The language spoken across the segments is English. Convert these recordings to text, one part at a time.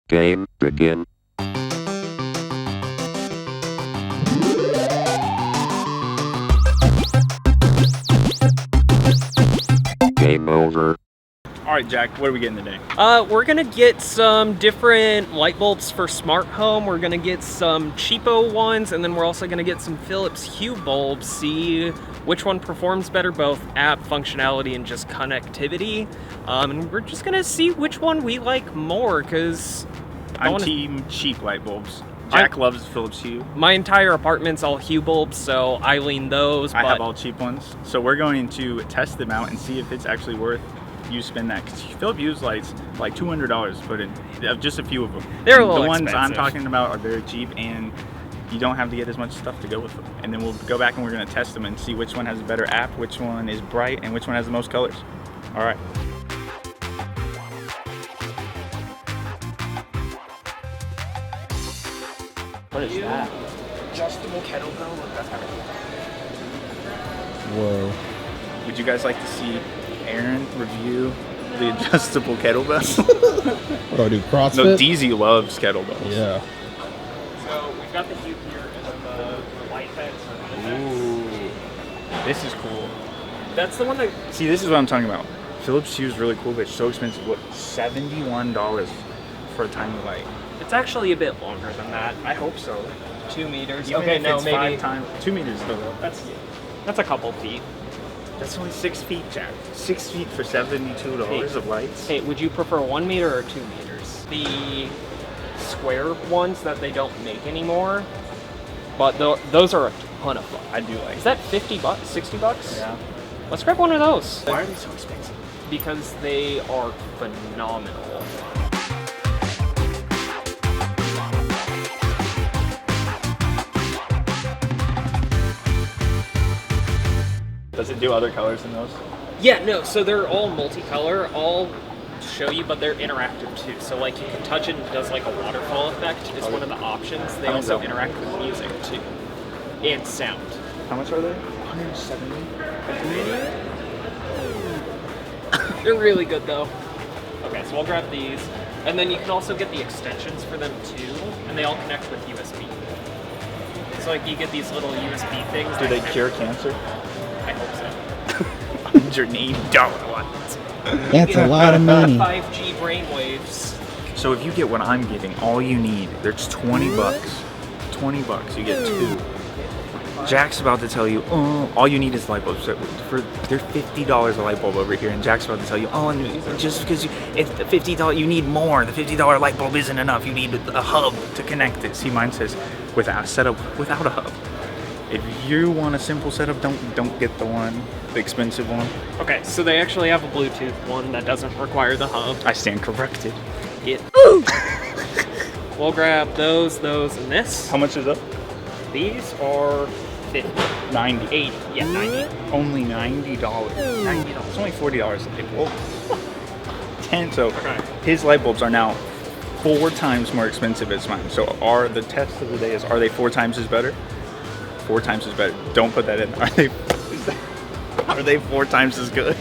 Game begin. Game over. All right, Jack, what are we getting today? We're gonna get some different light bulbs for smart home. We're gonna get some cheapo ones, and then we're also gonna get some Philips Hue bulbs, see which one performs better, both app functionality and just connectivity. And we're just gonna see which one we like more, because I'm team cheap light bulbs. Jack loves Philips Hue. my entire apartment's all Hue bulbs, so I lean those. I have all cheap ones. So we're going to test them out and see if it's actually worth you spend that. Because Philips Hue lights like $200 to put in, just a few of them. They're a little The ones expensive. I'm talking about are very cheap, and you don't have to get as much stuff to go with them. And then we'll go back and we're going to test them and see which one has a better app, which one is bright, and which one has the most colors. All right. What is that? Adjustable kettlebell. Look, that's kind of cool. Whoa. Would you guys like to see Eron review the adjustable kettlebell? What do I do? CrossFit? No, DZ loves kettlebells. Yeah. So we've got the Hue here, and then the light heads. Ooh, this is cool. That's the one that. See, this is what I'm talking about. Philips Hue is really cool, but it's so expensive. What, $71 for a tiny light? It's actually a bit longer than that. I hope so. 2 meters. Even okay, if no, it's maybe 5 times 2 meters though. that's a couple feet. That's only 6 feet, Jack. 6 feet for $72 of lights. Hey, would you prefer 1 meter or 2 meters? The square ones that they don't make anymore, but those are a ton of fun. I do like. Is that 50 bucks, 60 bucks? Yeah. Let's grab one of those. Why are they so expensive? Because they are phenomenal. Does it do other colors than those? Yeah, no, so they're all multicolor. I'll show you, but they're interactive too. So like you can touch it and it does like a waterfall effect is one of the options. They Oh, also yeah. interact with music too. And sound. How much are they? 170. They're really good though. Okay, so I'll grab these. And then you can also get the extensions for them too, and they all connect with USB. So like you get these little USB things. Do that they connect- cure cancer? I hope so. $108. That's a lot of money. 5G brainwaves. So if you get what I'm getting, all you need, there's 20 bucks. 20 bucks, you get 2. Jack's about to tell you, oh, all you need is light bulbs. They're $50 a light bulb over here, and Jack's about to tell you, oh, and just because if the $50, you need more. The $50 light bulb isn't enough. You need a hub to connect it. See, mine says without a setup, without a hub. If you want a simple setup, don't get the expensive one. Okay, so they actually have a Bluetooth one that doesn't require the hub. I stand corrected. We'll grab those, and this. How much is up? These are 50, 90. 80, yeah, 90. Only $90. $90. It's only $40 a light bulb. 10. So Okay. his light bulbs are now 4 times more expensive as mine. So the test of the day is, are they 4 times as better? 4 times as better. Don't put that in. Are they 4 times as good?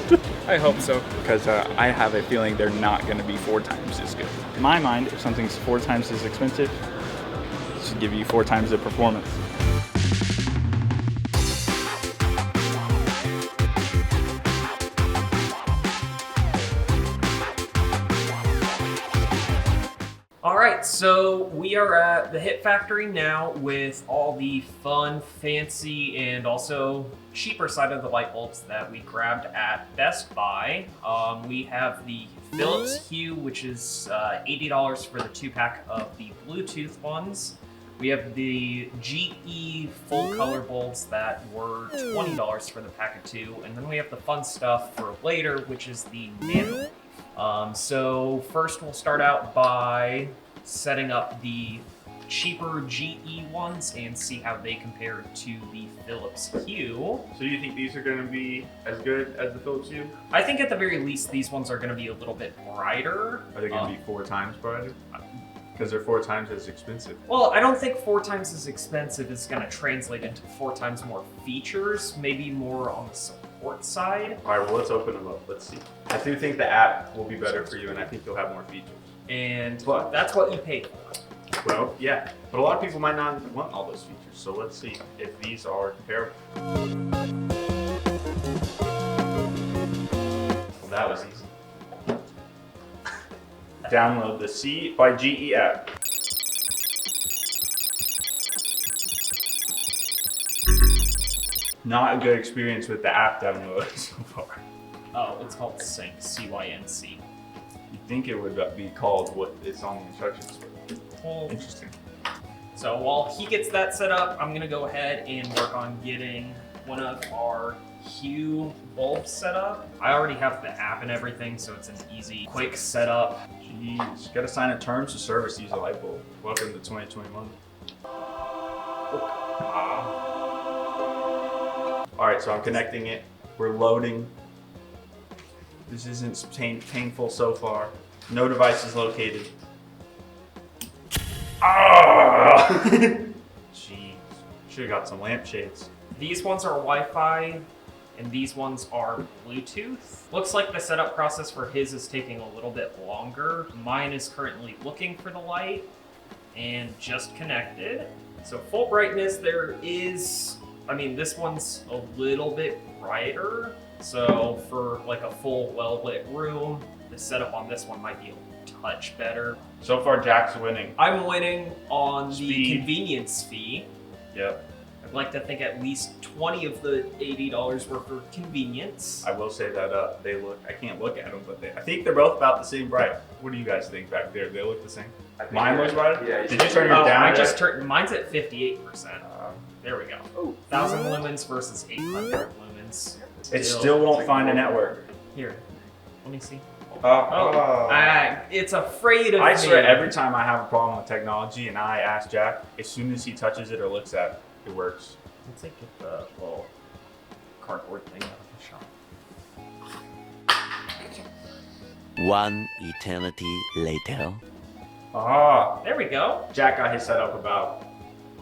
I hope so. Because I have a feeling they're not going to be 4 times as good. In my mind, if something's 4 times as expensive, it should give you 4 times the performance. All right, so we are at the Hit Factory now with all the fun, fancy, and also cheaper side of the light bulbs that we grabbed at Best Buy. We have the Philips Hue, which is $80 for the 2-pack of the Bluetooth ones. We have the GE full color bulbs that were $20 for the pack of 2, and then we have the fun stuff for later, which is the Nano Leaf. So first we'll start out by setting up the cheaper GE ones and see how they compare to the Philips Hue. So you think these are going to be as good as the Philips Hue? I think at the very least these ones are going to be a little bit brighter. Are they going to be 4 times brighter? Because they're 4 times as expensive. Well, I don't think 4 times as expensive is going to translate into 4 times more features, maybe more on the support side. All right, well, let's open them up. Let's see. I do think the app will be better for you, and I think you'll have more features. And But- that's what you paid for. Well, yeah, but a lot of people might not want all those features. So let's see if these are comparable. Well, that was easy. Download the C by GE app. Not a good experience with the app download so far. Oh, it's called Sync, C-Y-N-C. You'd think it would be called what it's on the instructions. Well, Interesting. so while he gets that set up, I'm gonna go ahead and work on getting one of our Hue bulbs set up. I already have the app and everything, so it's an easy, quick setup. Jeez, gotta sign a terms of service to use a light bulb. Welcome to 2021. All right, so I'm connecting it. We're loading. This isn't painful so far. No device is located. Ah! Jeez, should've got some lampshades. These ones are Wi-Fi, and these ones are Bluetooth. Looks like the setup process for his is taking a little bit longer. Mine is currently looking for the light and just connected. So full brightness, there is, I mean, this one's a little bit brighter. So for like a full well-lit room, the setup on this one might be a touch better. So far, Jack's winning. I'm winning on the Speed. convenience fee. Yep. I'd like to think at least 20 of the $80 were for convenience. I will say that they look. I can't look at them, but I think they're both about the same bright. What do you guys think back there? They look the same. Mine was brighter. Yeah. Did you turn yours Oh, down? I yet? just turned, mine's at 58%. There we go. 1,000 lumens versus 800 lumens. It still won't find a network. Here, let me see. Oh. It's afraid of I me. swear, every time I have a problem with technology and I ask Jack, as soon as he touches it or looks at it, it works. Let's get the little cardboard thing out of the shop. One eternity later. Ah, There we go. Jack got his set up about,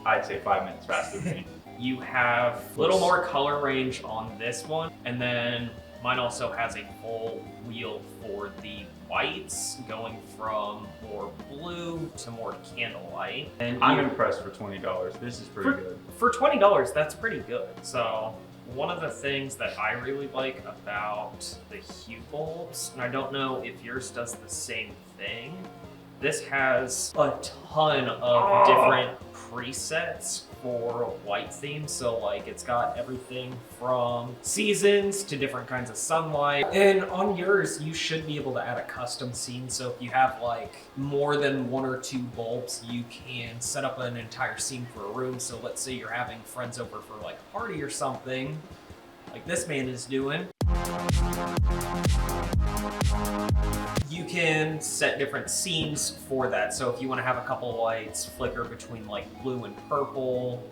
I'd say 5 minutes faster than me. You have a little more color range on this one, and then mine also has a full wheel for the whites, going from more blue to more candlelight. And I'm you- impressed for $20. This is pretty good. For $20, that's pretty good. So one of the things that I really like about the Hue bulbs, and I don't know if yours does the same thing, this has a ton of different presets for white themes. So like it's got everything from seasons to different kinds of sunlight. And on yours, you should be able to add a custom scene. So if you have like more than 1 or 2 bulbs, you can set up an entire scene for a room. So let's say you're having friends over for like a party or something, like this man is doing. You can set different scenes for that. So if you want to have a couple of lights flicker between like blue and purple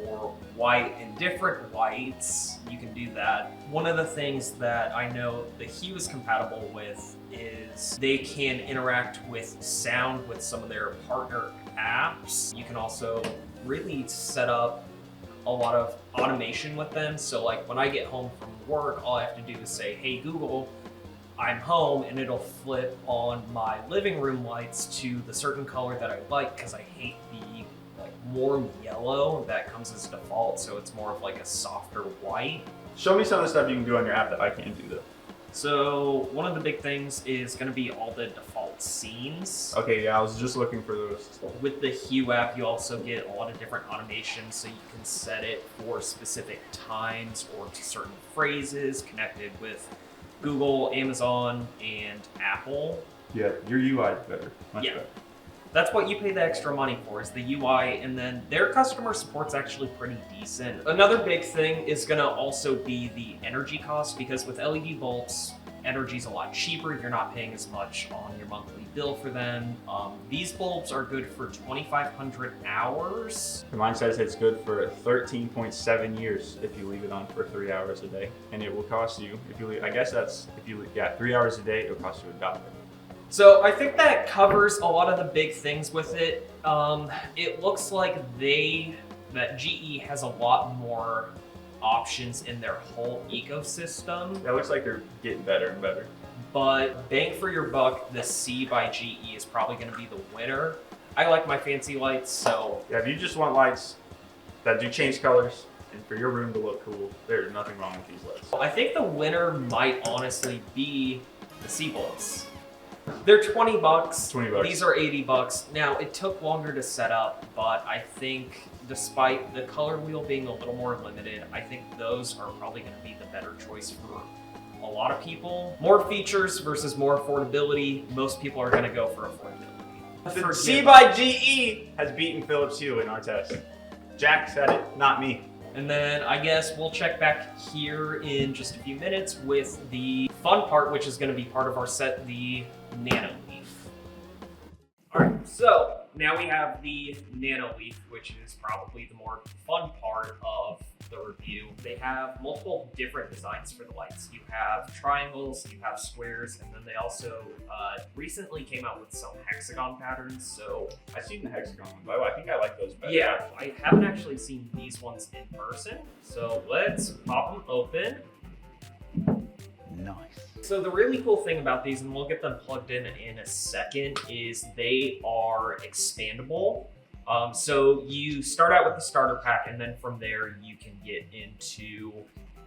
or white and different whites, you can do that. One of the things that I know the Hue is compatible with is they can interact with sound with some of their partner apps. You can also really set up a lot of automation with them. So like when I get home from work, all I have to do is say, hey Google, I'm home, and it'll flip on my living room lights to the certain color that I like, because I hate the like warm yellow that comes as default. So it's more of like a softer white. Show me some of the stuff you can do on your app that I can't do though. So one of the big things is going to be all the default scenes. Okay, yeah, I was just looking for those. With the Hue app, you also get a lot of different automations, so you can set it for specific times or to certain phrases connected with Google, Amazon, and Apple. Yeah, your UI is better. Much Yeah. better. That's what you pay the extra money for, is the UI, and then their customer support's actually pretty decent. Another big thing is gonna also be the energy cost, because with LED bulbs, energy's a lot cheaper. You're not paying as much on your monthly bill for them. These bulbs are good for 2,500 hours. Mine says it's good for 13.7 years if you leave it on for 3 hours a day. And it will cost you, if you leave, I guess that's, if you, yeah, 3 hours a day, it'll cost you $1. So I think that covers a lot of the big things with it. It looks like that GE has a lot more options in their whole ecosystem. That looks like they're getting better and better. but bang for your buck, the C by GE is probably going to be the winner. I like my fancy lights, so Yeah, if you just want lights that do change colors and for your room to look cool, there's nothing wrong with these lights. I think the winner might honestly be the C-bulbs. They're 20 bucks. 20 bucks. These are 80 bucks. Now, it took longer to set up, but I think despite the color wheel being a little more limited, I think those are probably going to be the better choice for a lot of people. More features versus more affordability. Most people are going to go for affordability. The C by GE has beaten Philips Hue in our test. Jack said it, not me. And then I guess we'll check back here in just a few minutes with the fun part, which is going to be part of our set, the Nano Leaf. All right, so now we have the Nano Leaf, which is probably the more fun part of the review. They have multiple different designs for the lights. You have triangles, you have squares, and then they also recently came out with some hexagon patterns. So I've seen the hexagon ones. I think I like those better. yeah, I haven't actually seen these ones in person. So let's pop them open. Nice. So the really cool thing about these, and we'll get them plugged in a second, is they are expandable. So you start out with the starter pack, and then from there you can get into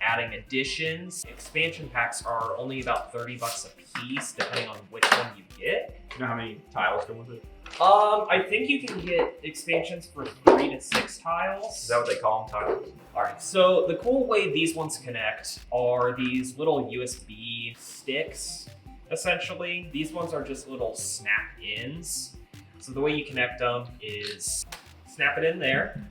adding additions. Expansion packs are only about 30 bucks a piece, depending on which one you get. You know how many tiles come with it? I think you can get expansions for 3 to 6 tiles. Is that what they call them, tiles? All right, so the cool way these ones connect are these little USB sticks, essentially. These ones are just little snap-ins. So the way you connect them is snap it in there,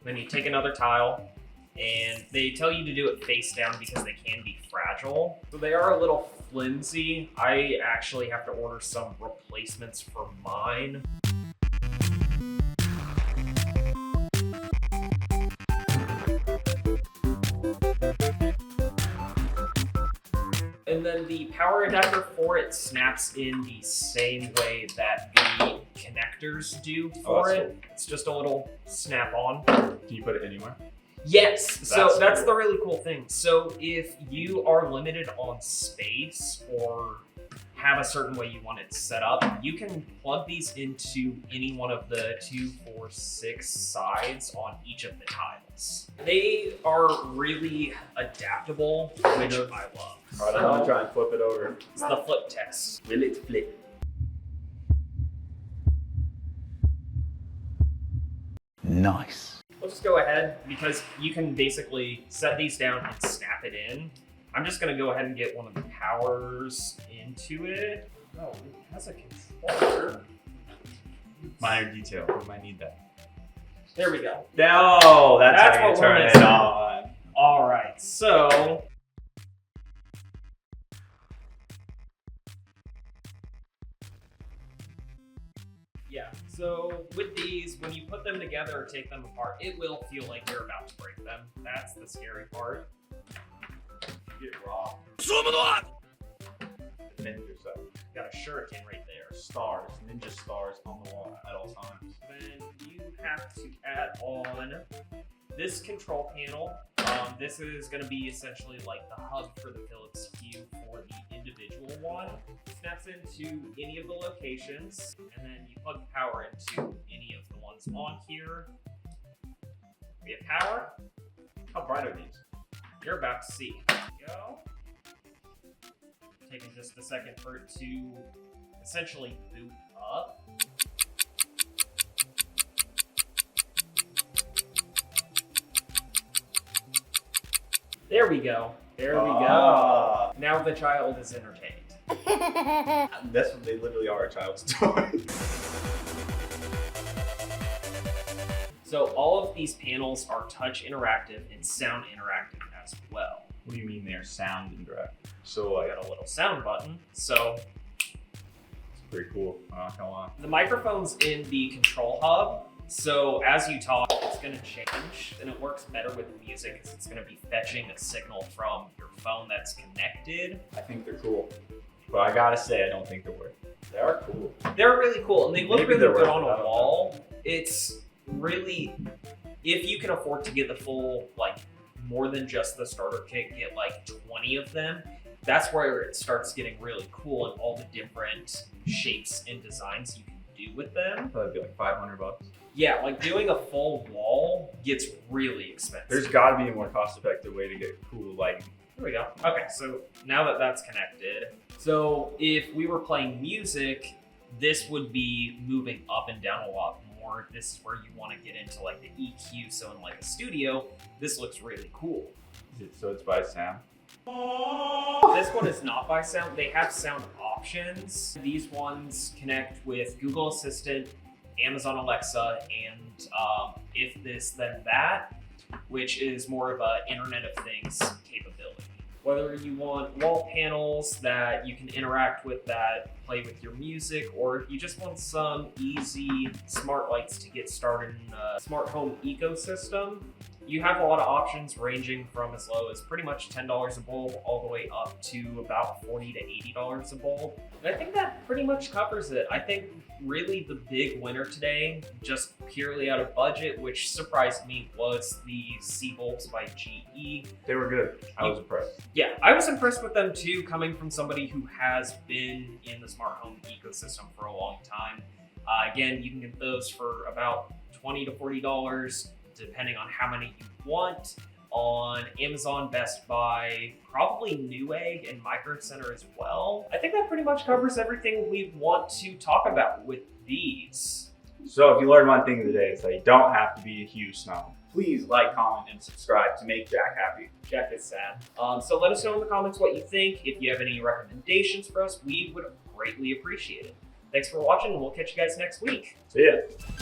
then you take another tile, and they tell you to do it face down because they can be fragile. So they are a little flimsy. I actually have to order some replacements for mine. And then the power adapter for it snaps in the same way that the connectors do for that's it. cool. It's just a little snap on. Can you put it anywhere? Yes, so that's cool. the really cool thing. So if you are limited on space or have a certain way you want it set up, you can plug these into any one of the 2, 4, 6 sides on each of the tiles. They are really adaptable, which I love. All right, I'm gonna try and flip it over. It's the flip test. Will it flip? Nice. We'll just go ahead because you can basically set these down and snap it in. I'm just gonna go ahead and get one of the powers into it. Oh, it has a controller. Minor detail. We might need that. There we go. No, that's That's how you what we're turn it missing. on. All right, so yeah, so with these, when you put them together or take them apart, it will feel like you're about to break them. That's the scary part. Get raw. Ninja stuff. Got a shuriken right there. Stars, ninja stars on the wall at all times. Then you have to add on this control panel. This is going to be essentially like the hub for the Philips Hue for the individual one. Snaps into any of the locations, and then you plug the power into any of the ones on here. We have power. How bright are these? You're about to see. There we go. Taking just a second for it to essentially boot up. There we go. There we go. Now the child is entertained. That's what they literally are, a child's toy. So all of these panels are touch interactive and sound interactive as well. What do you mean they're sound interactive? So I got a little sound button. So it's pretty cool. I'm not gonna lie. the microphone's in the control hub. So as you talk, it's gonna change, and it works better with music because it's gonna be fetching a signal from your phone that's connected. I think they're cool. But I gotta say, I don't think they're worth it. They are cool. They're really cool, and they look Maybe really they're good worth on it, I a don't wall. It's really, if you can afford to get the full, like, more than just the starter kit, get like 20 of them. that's where it starts getting really cool and all the different shapes and designs you can do with them. That'd be like $500. Yeah, like doing a full wall gets really expensive. There's got to be a more cost-effective way to get cool lighting. There we go. Okay, so now that that's connected, so if we were playing music, this would be moving up and down a lot more. This is where you want to get into like the EQ. So in like a studio, this looks really cool. So it's by sound? This one is not by sound. They have sound options. These ones connect with Google Assistant, Amazon Alexa, and if this then that, which is more of a Internet of Things capability. Whether you want wall panels that you can interact with that play with your music, or if you just want some easy smart lights to get started in the smart home ecosystem, you have a lot of options ranging from as low as pretty much $10 a bulb all the way up to about $40 to $80 a bulb. And I think that pretty much covers it. I think really the big winner today, just purely out of budget, which surprised me, was the C-bulbs by GE. They were good. I was impressed. Yeah, I was impressed with them too, coming from somebody who has been in the smart home ecosystem for a long time. Again, you can get those for about $20 to $40, depending on how many you want, on Amazon, Best Buy, probably Newegg and Micro Center as well. I think that pretty much covers everything we want to talk about with these. So if you learned one thing today, it's that you don't have to be a huge snob. Please like, comment, and subscribe to make Jack happy. Jack is sad. So let us know in the comments what you think. If you have any recommendations for us, we would greatly appreciate it. Thanks for watching, and we'll catch you guys next week. See ya.